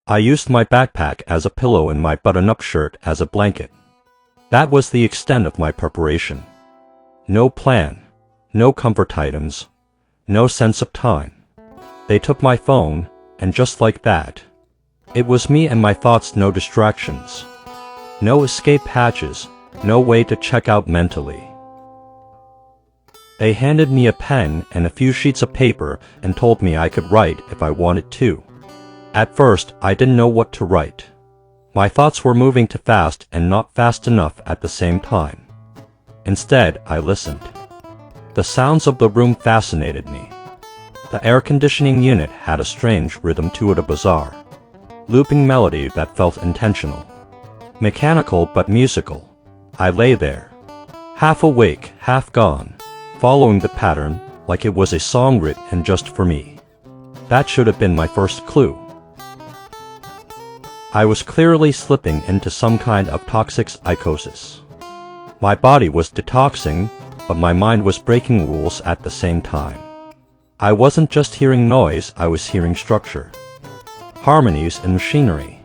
I used my backpack as a pillow and my button-up shirt as a blanket. That was the extent of my preparation. No plan, no comfort items, no sense of time. They took my phone, and just like that, it was me and my thoughts, no distractions. No escape hatches, no way to check out mentally. They handed me a pen and a few sheets of paper and told me I could write if I wanted to. At first, I didn't know what to write. My thoughts were moving too fast and not fast enough at the same time. Instead, I listened. The sounds of the room fascinated me. The air conditioning unit had a strange rhythm to it, a bizarre, looping melody that felt intentional. Mechanical but musical. I lay there, half awake, half gone, following the pattern like it was a song written just for me. That should have been my first clue. I was clearly slipping into some kind of toxic psychosis. My body was detoxing, but my mind was breaking rules at the same time. I wasn't just hearing noise, I was hearing structure. Harmonies and machinery.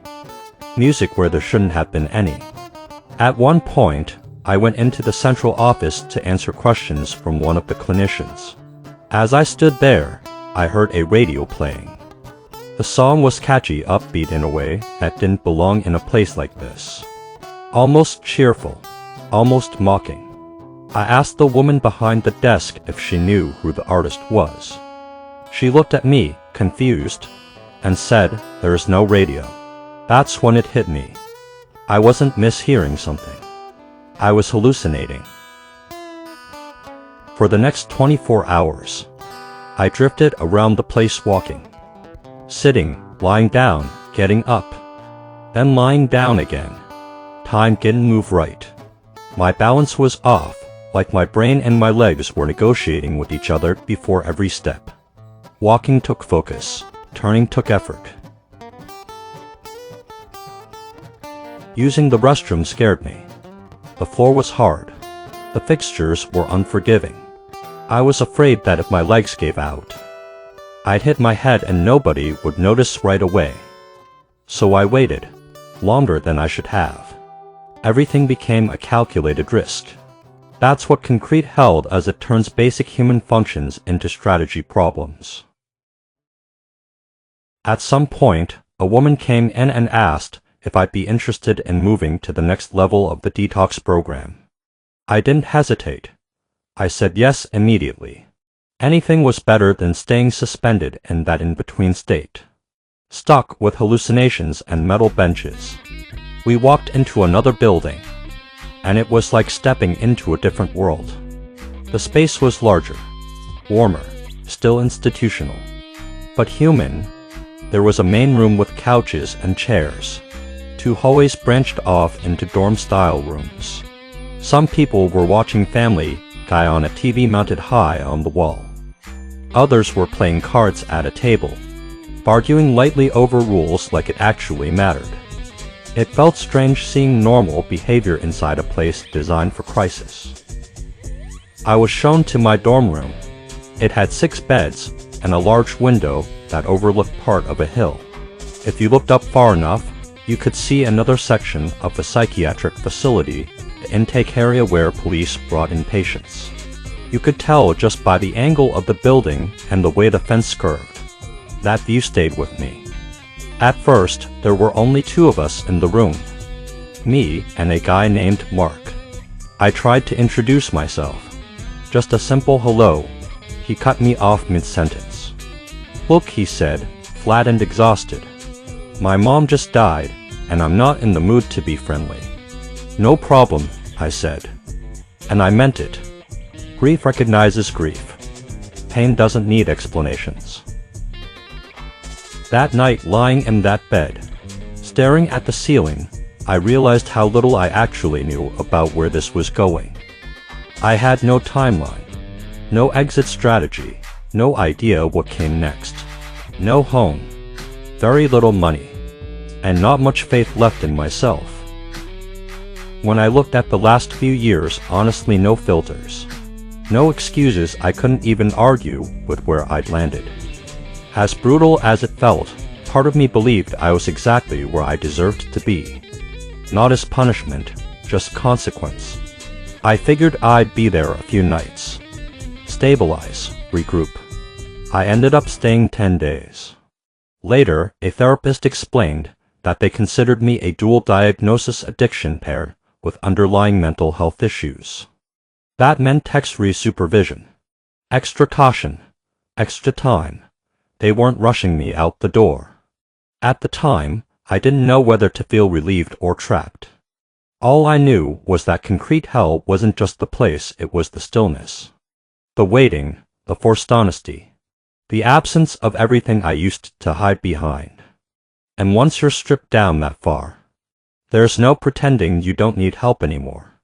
Music where there shouldn't have been any. At one point, I went into the central office to answer questions from one of the clinicians. As I stood there, I heard a radio playing. The song was catchy, upbeat in a way that didn't belong in a place like this. Almost cheerful, almost mocking. I asked the woman behind the desk if she knew who the artist was. She looked at me, confused, and said, "There is no radio." That's when it hit me. I wasn't mishearing something. I was hallucinating. For the next 24 hours, I drifted around the place, walking, sitting, lying down, getting up, then lying down again. Time didn't move right. My balance was off, like my brain and my legs were negotiating with each other before every step. Walking took focus, turning took effort. Using the restroom scared me. The floor was hard. The fixtures were unforgiving. I was afraid that if my legs gave out, I'd hit my head and nobody would notice right away. So I waited, longer than I should have. Everything became a calculated risk. That's what concrete held, as it turns basic human functions into strategy problems. At some point, a woman came in and asked if I'd be interested in moving to the next level of the detox program. I didn't hesitate. I said yes immediately. Anything was better than staying suspended in that in-between state, stuck with hallucinations and metal benches. We walked into another building, and it was like stepping into a different world. The space was larger, warmer, still institutional, but human. There was a main room with couches and chairs. 2 hallways branched off into dorm-style rooms. Some people were watching Family Guy on a TV mounted high on the wall. Others were playing cards at a table, arguing lightly over rules like it actually mattered. It felt strange seeing normal behavior inside a place designed for crisis. I was shown to my dorm room. It had 6 beds and a large window that overlooked part of a hill. If you looked up far enough, you could see another section of a psychiatric facility, the intake area where police brought in patients. You could tell just by the angle of the building and the way the fence curved. That view stayed with me. At first, there were only 2 of us in the room, me and a guy named Mark. I tried to introduce myself. Just a simple hello. He cut me off mid-sentence. "Look," he said, flat and exhausted. "My mom just died, and I'm not in the mood to be friendly." "No problem," I said. And I meant it. Grief recognizes grief. Pain doesn't need explanations. That night, lying in that bed, staring at the ceiling, I realized how little I actually knew about where this was going. I had no timeline, no exit strategy, no idea what came next. No home, very little money, and not much faith left in myself. When I looked at the last few years, honestly, no filters, no excuses. I couldn't even argue with where I'd landed. As brutal as it felt, Part of me believed I was exactly where I deserved to be. Not as punishment, just consequence. I figured I'd be there a few nights. Stabilize, regroup. I ended up staying 10 days. Later, a therapist explained that they considered me a dual diagnosis addiction pair with underlying mental health issues. That meant text-free supervision, extra caution, extra time. They weren't rushing me out the door. At the time, I didn't know whether to feel relieved or trapped. All I knew was that concrete hell wasn't just the place, it was the stillness. The waiting, the forced honesty, the absence of everything I used to hide behind. And once you're stripped down that far, there's no pretending you don't need help anymore.